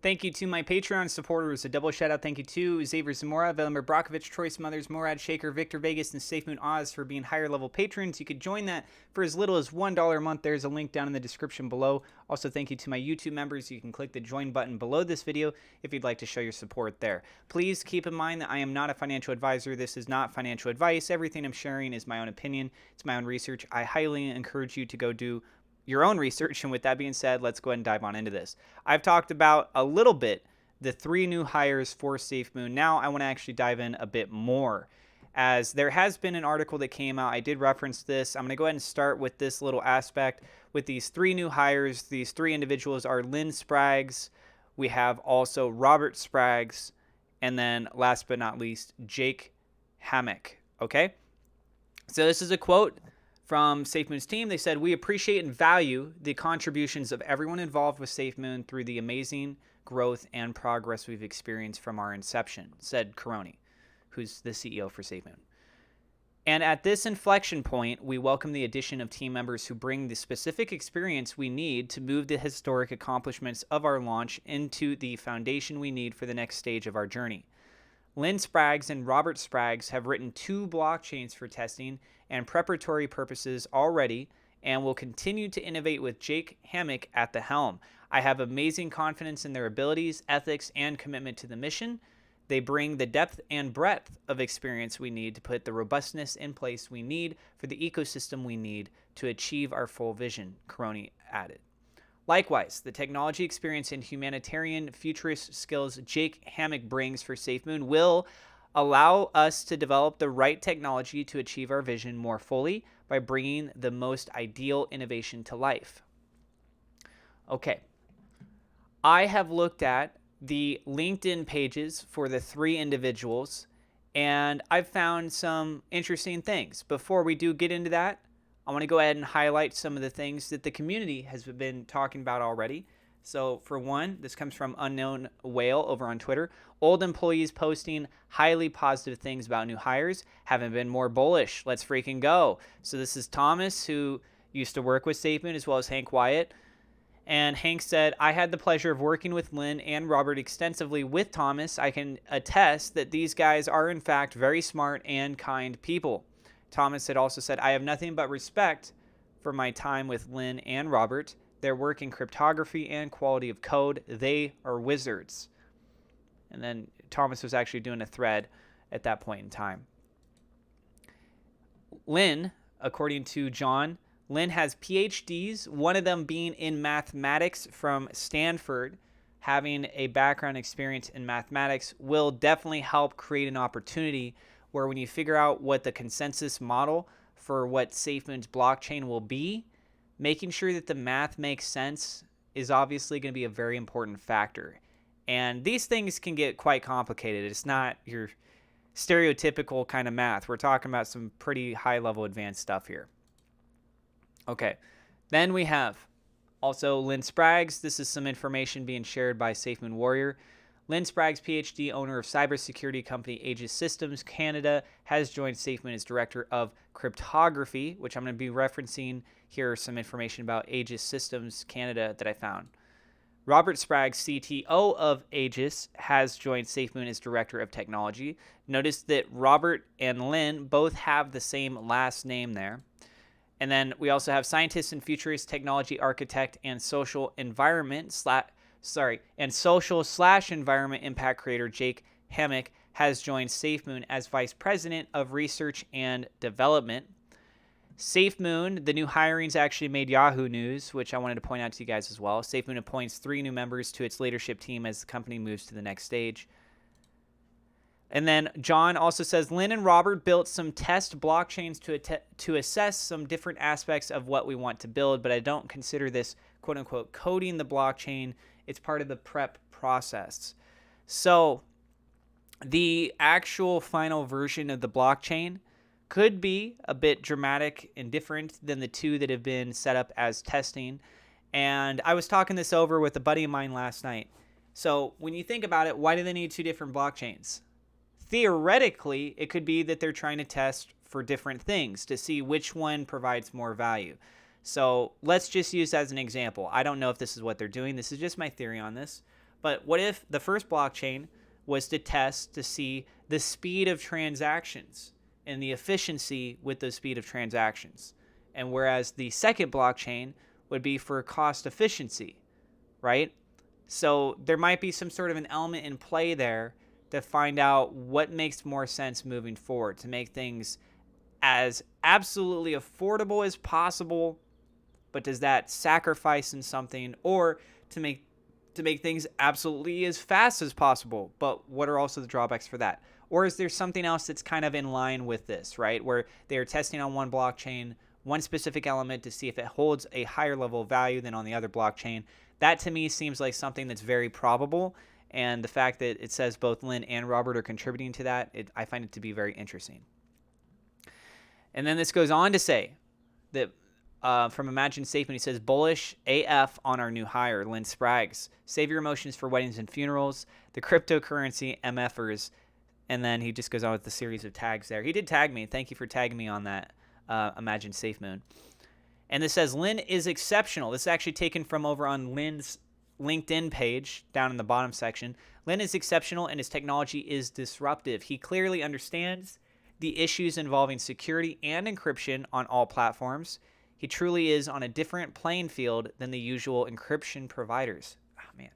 Thank you to my Patreon supporters. A double shout out thank you to Xavier Zamora, Velimir Brockovich, Troy Smothers, Morad Shaker, Victor Vegas, and SafeMoon Oz for being higher level patrons. You could join that for as little as $1 a month. There's a link down in the description below. Also, thank you to my YouTube members. You can click the join button below this video if you'd like to show your support there. Please keep in mind that I am not a financial advisor. This is not financial advice. Everything I'm sharing is my own opinion. It's my own research. I highly encourage you to go do your own research. And with that being said, let's go ahead and dive on into this. I've talked about a little bit the 3 new hires for SafeMoon. Now I want to actually dive in a bit more, as there has been an article that came out. I did reference this. I'm going to go ahead and start with this little aspect with these 3 new hires. These 3 individuals are Lynn Spraggs. We have also Robert Spraggs. And then last but not least, Jake Hammock. Okay. So this is a quote from SafeMoon's team. They said, "We appreciate and value the contributions of everyone involved with SafeMoon through the amazing growth and progress we've experienced from our inception," said Caroni, who's the CEO for SafeMoon. "And at this inflection point, we welcome the addition of team members who bring the specific experience we need to move the historic accomplishments of our launch into the foundation we need for the next stage of our journey. Lynn Spraggs and Robert Spraggs have written 2 blockchains for testing and preparatory purposes already, and will continue to innovate with Jake Hammock at the helm. I have amazing confidence in their abilities, ethics, and commitment to the mission. They bring the depth and breadth of experience we need to put the robustness in place we need for the ecosystem we need to achieve our full vision," Caroni added. Likewise, the technology experience and humanitarian futurist skills Jake Hammock brings for SafeMoon will allow us to develop the right technology to achieve our vision more fully by bringing the most ideal innovation to life. Okay. I have looked at the LinkedIn pages for the 3 individuals, and I've found some interesting things. Before we do get into that, I want to go ahead and highlight some of the things that the community has been talking about already. So for one, this comes from Unknown Whale over on Twitter. "Old employees posting highly positive things about new hires. Haven't been more bullish. Let's freaking go." So this is Thomas, who used to work with SafeMoon, as well as Hank Wyatt. And Hank said, "I had the pleasure of working with Lynn and Robert extensively with Thomas. I can attest that these guys are in fact very smart and kind people." Thomas had also said, "I have nothing but respect for my time with Lynn and Robert. Their work in cryptography and quality of code. They are wizards." And then Thomas was actually doing a thread at that point in time. Lynn, according to John, Lynn has PhDs, one of them being in mathematics from Stanford. Having a background experience in mathematics will definitely help create an opportunity where, when you figure out what the consensus model for what SafeMoon's blockchain will be, making sure that the math makes sense is obviously going to be a very important factor. And these things can get quite complicated. It's not your stereotypical kind of math. We're talking about some pretty high-level advanced stuff here. Okay, then we have also Lynn Spraggs. This is some information being shared by SafeMoon Warrior. Lynn Spraggs, PhD, owner of cybersecurity company Aegis Systems Canada, has joined SafeMoon as director of cryptography, which I'm going to be referencing here. Some information about Aegis Systems Canada that I found. Robert Spraggs, CTO of Aegis, has joined SafeMoon as director of technology. Notice that Robert and Lynn both have the same last name there. And then we also have scientist and futurist technology architect and social environment environment impact creator Jake Hammock has joined SafeMoon as vice president of research and development. SafeMoon, the new hirings actually made Yahoo News, which I wanted to point out to you guys as well. SafeMoon appoints 3 new members to its leadership team as the company moves to the next stage. And then John also says, Lynn and Robert built some test blockchains to assess some different aspects of what we want to build, but I don't consider this, quote unquote, coding the blockchain. It's part of the prep process. So the actual final version of the blockchain could be a bit dramatic and different than the 2 that have been set up as testing. And I was talking this over with a buddy of mine last night. So when you think about it, why do they need 2 different blockchains? Theoretically, it could be that they're trying to test for different things to see which one provides more value. So let's just use as an example. I don't know if this is what they're doing. This is just my theory on this. But what if the first blockchain was to test to see the speed of transactions and the efficiency with the speed of transactions? And whereas the second blockchain would be for cost efficiency, right? So there might be some sort of an element in play there to find out what makes more sense moving forward, to make things as absolutely affordable as possible, but does that sacrifice in something, or to make things absolutely as fast as possible, but what are also the drawbacks for that? Or is there something else that's kind of in line with this, right? Where they are testing on one blockchain, one specific element to see if it holds a higher level of value than on the other blockchain. That to me seems like something that's very probable. And the fact that it says both Lynn and Robert are contributing to that, I find it to be very interesting. And then this goes on to say that from Imagine SafeMoon, he says, bullish AF on our new hire, Lynn Spraggs. Save your emotions for weddings and funerals, the cryptocurrency MFers. And then he just goes on with the series of tags there. He did tag me. Thank you for tagging me on that, Imagine SafeMoon. And this says, Lynn is exceptional. This is actually taken from over on Lynn's LinkedIn page down in the bottom section. Lynn is exceptional and his technology is disruptive. He clearly understands the issues involving security and encryption on all platforms. He truly is on a different playing field than the usual encryption providers. Oh, man.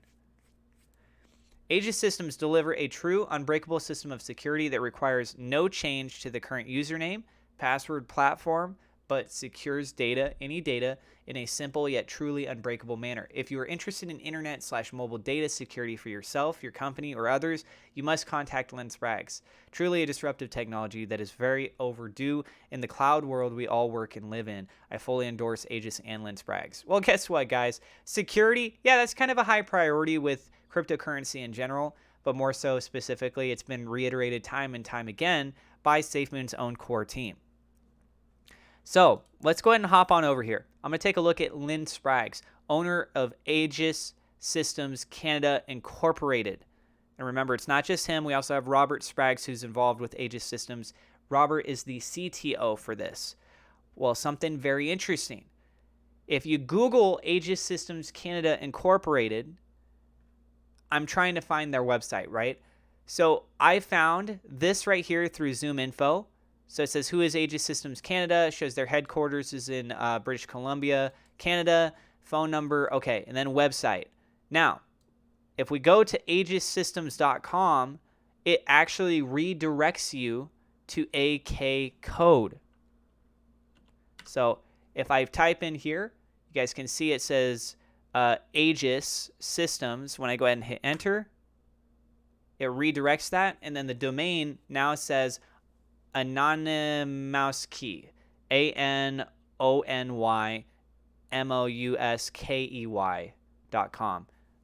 Aegis Systems deliver a true unbreakable system of security that requires no change to the current username, password, platform, but secures any data in a simple yet truly unbreakable manner. If you are interested in internet/mobile data security for yourself, your company, or others, you must contact Lynn Spraggs. Truly a disruptive technology that is very overdue in the cloud world we all work and live in. I fully endorse Aegis and Lynn Spraggs. Well, guess what, guys? Security, yeah, that's kind of a high priority with cryptocurrency in general, but more so specifically, it's been reiterated time and time again by SafeMoon's own core team. So let's go ahead and hop on over here. I'm going to take a look at Lynn Spraggs, owner of Aegis Systems Canada Incorporated. And remember, it's not just him. We also have Robert Spraggs, who's involved with Aegis Systems. Robert is the CTO for this. Well, something very interesting. If you Google Aegis Systems Canada Incorporated, I'm trying to find their website, right? So I found this right here through Zoom Info. So it says, who is Aegis Systems Canada? It shows their headquarters is in British Columbia, Canada. Phone number, okay, and then website. Now, if we go to aegissystems.com, it actually redirects you to AK code. So if I type in here, you guys can see it says Aegis Systems. When I go ahead and hit enter, it redirects that, and then the domain now says Anonymouskey, ANONYMOUSKEY.com.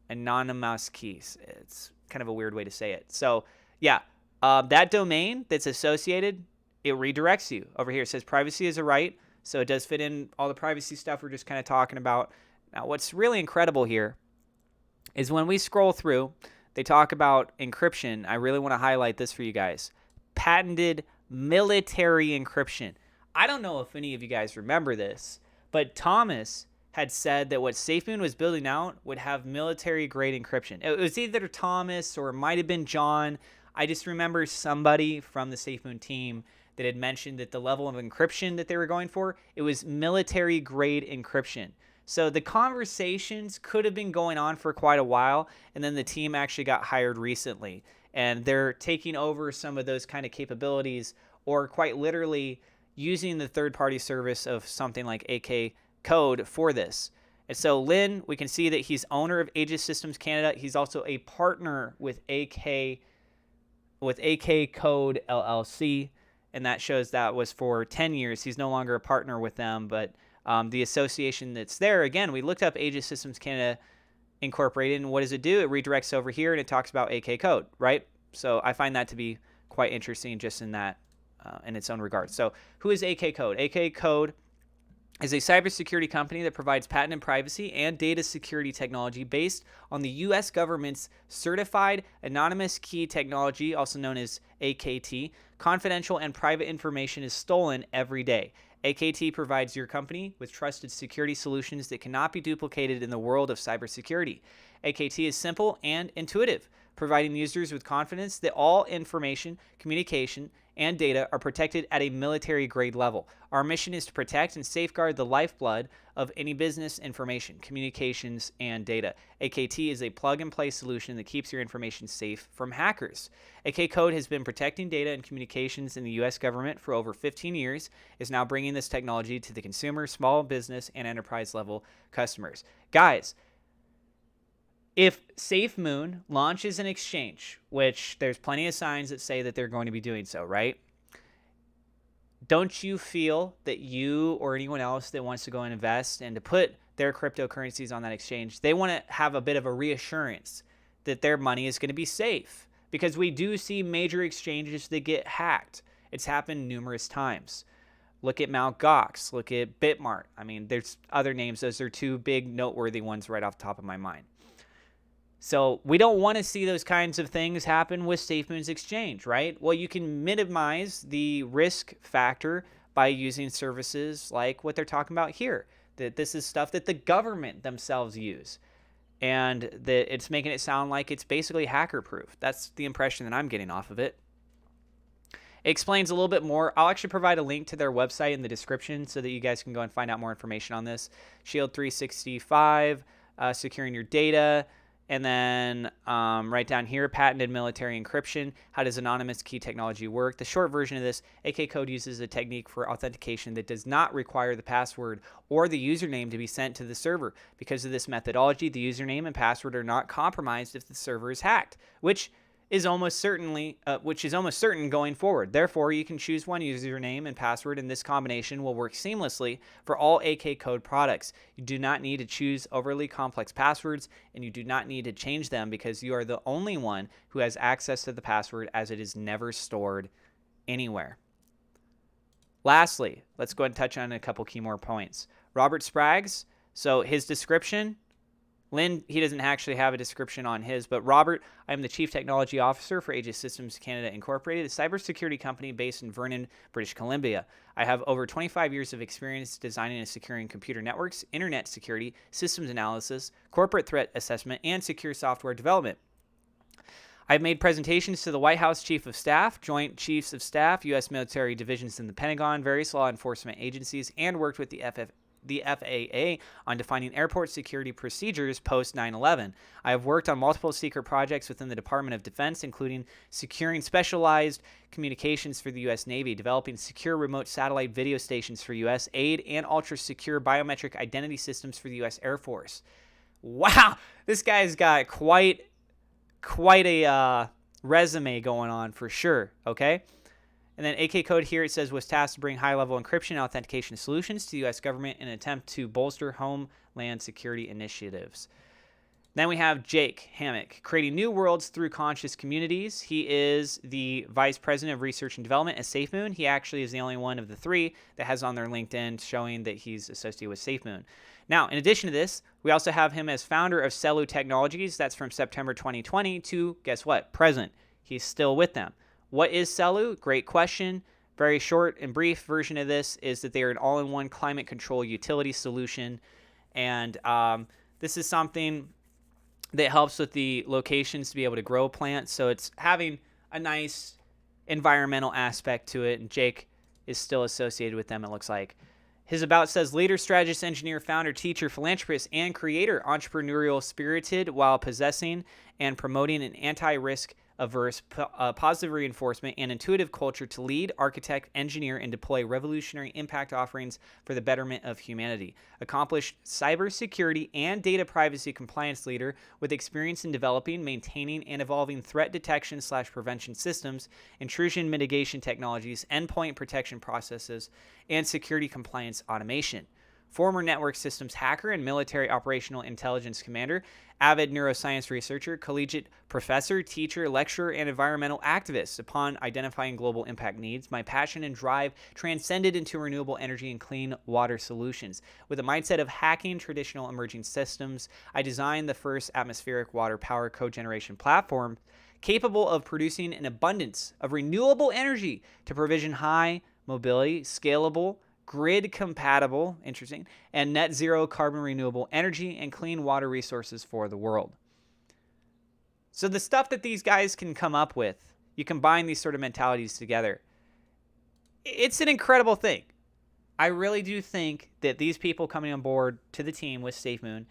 Anonymouskey. It's kind of a weird way to say it. So yeah, that domain that's associated, it redirects you over here. It says privacy is a right, so it does fit in all the privacy stuff we're just kind of talking about. Now, what's really incredible here is when we scroll through, they talk about encryption. I really want to highlight this for you guys. Patented military encryption. I don't know if any of you guys remember this, but Thomas had said that what SafeMoon was building out would have military-grade encryption. It was either Thomas or it might have been John. I just remember somebody from the SafeMoon team that had mentioned that the level of encryption that they were going for, it was military-grade encryption. So the conversations could have been going on for quite a while, and then the team actually got hired recently. And they're taking over some of those kind of capabilities, or quite literally using the third-party service of something like AK Code for this. And so Lynn, we can see that he's owner of Aegis Systems Canada. He's also a partner with AK Code LLC, and that shows that was for 10 years. He's no longer a partner with them, but the association that's there, again, we looked up Aegis Systems Canada Incorporated, and what does it do? It redirects over here, and it talks about AK Code, right? So I find that to be quite interesting just in that, in its own regard. So who is AK Code? AK Code is a cybersecurity company that provides patent privacy and data security technology based on the U.S. government's certified anonymous key technology, also known as AKT. Confidential and private information is stolen every day. AKT provides your company with trusted security solutions that cannot be duplicated in the world of cybersecurity. AKT is simple and intuitive, providing users with confidence that all information, communication, and data are protected at a military-grade level. Our mission is to protect and safeguard the lifeblood of any business information, communications, and data. AKT is a plug-and-play solution that keeps your information safe from hackers. AK Code has been protecting data and communications in the U.S. government for over 15 years, is now bringing this technology to the consumer, small business, and enterprise-level customers. Guys, if SafeMoon launches an exchange, which there's plenty of signs that say that they're going to be doing so, right? Don't you feel that you or anyone else that wants to go and invest and to put their cryptocurrencies on that exchange, they want to have a bit of a reassurance that their money is going to be safe? Because we do see major exchanges that get hacked. It's happened numerous times. Look at Mt. Gox. Look at Bitmart. I mean, there's other names. Those are two big noteworthy ones right off the top of my mind. So we don't want to see those kinds of things happen with SafeMoon's exchange, right? Well, you can minimize the risk factor by using services like what they're talking about here. That this is stuff that the government themselves use. And that it's making it sound like it's basically hacker-proof. That's the impression that I'm getting off of it. It explains a little bit more. I'll actually provide a link to their website in the description so that you guys can go and find out more information on this. Shield 365, securing your data. And then right down here, patented military encryption. How does anonymous key technology work? The short version of this, AK Code uses a technique for authentication that does not require the password or the username to be sent to the server. Because of this methodology, the username and password are not compromised if the server is hacked, which is almost certain going forward. Therefore, you can choose one username and password, and this combination will work seamlessly for all AK Code products. You do not need to choose overly complex passwords, and you do not need to change them because you are the only one who has access to the password, as it is never stored anywhere. Lastly, let's go ahead and touch on a couple key more points. Robert Spraggs, so his description, Lynn, he doesn't actually have a description on his, but Robert, I am the Chief Technology Officer for Aegis Systems Canada Incorporated, a cybersecurity company based in Vernon, British Columbia. I have over 25 years of experience designing and securing computer networks, internet security, systems analysis, corporate threat assessment, and secure software development. I've made presentations to the White House Chief of Staff, Joint Chiefs of Staff, U.S. military divisions in the Pentagon, various law enforcement agencies, and worked with the FAA on defining airport security procedures post 9/11. I have worked on multiple secret projects within the Department of Defense, including securing specialized communications for the U.S. Navy, developing secure remote satellite video stations for U.S. aid, and ultra-secure biometric identity systems for the U.S. Air Force. Wow, this guy's got quite a resume going on for sure, okay? And then AK Code here, it says, was tasked to bring high-level encryption and authentication solutions to the U.S. government in an attempt to bolster homeland security initiatives. Then we have Jake Hammock, creating new worlds through conscious communities. He is the Vice President of Research and Development at SafeMoon. He actually is the only one of the three that has on their LinkedIn showing that he's associated with SafeMoon. Now, in addition to this, we also have him as founder of Celu Technologies. That's from September 2020 to, guess what, present. He's still with them. What is Celu? Great question. Very short and brief version of this is that they are an all-in-one climate control utility solution. And this is something that helps with the locations to be able to grow plants. So it's having a nice environmental aspect to it. And Jake is still associated with them, it looks like. His about says, leader, strategist, engineer, founder, teacher, philanthropist, and creator, entrepreneurial spirited while possessing and promoting an anti-risk averse, positive reinforcement, and intuitive culture to lead, architect, engineer, and deploy revolutionary impact offerings for the betterment of humanity. Accomplished cybersecurity and data privacy compliance leader with experience in developing, maintaining, and evolving threat detection/prevention systems, intrusion mitigation technologies, endpoint protection processes, and security compliance automation. Former network systems hacker and military operational intelligence commander, avid neuroscience researcher, collegiate professor, teacher, lecturer, and environmental activist. Upon identifying global impact needs, my passion and drive transcended into renewable energy and clean water solutions. With a mindset of hacking traditional emerging systems, I designed the first atmospheric water power cogeneration platform capable of producing an abundance of renewable energy to provision high mobility, scalable, grid compatible, interesting, and net zero carbon renewable energy and clean water resources for the world. So the stuff that these guys can come up with, you combine these sort of mentalities together. It's an incredible thing. I really do think that these people coming on board to the team with SafeMoon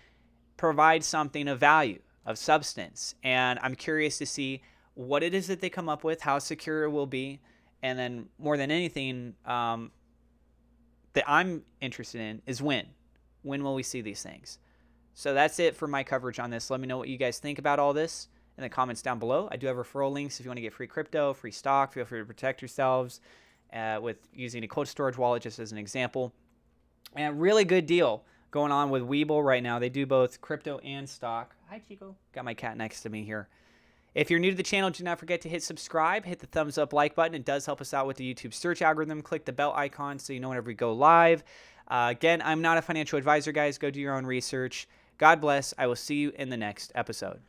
provide something of value, of substance. And I'm curious to see what it is that they come up with, how secure it will be. And then more than anything, that I'm interested in is when. When will we see these things? So that's it for my coverage on this. Let me know what you guys think about all this in the comments down below. I do have referral links if you want to get free crypto, free stock. Feel free to protect yourselves with using a cold storage wallet just as an example. And a really good deal going on with Webull right now. They do both crypto and stock. Hi, Chico. Got my cat next to me here. If you're new to the channel, do not forget to hit subscribe, hit the thumbs up like button. It does help us out with the YouTube search algorithm. Click the bell icon so you know whenever we go live. Again, I'm not a financial advisor, guys. Go do your own research. God bless. I will see you in the next episode.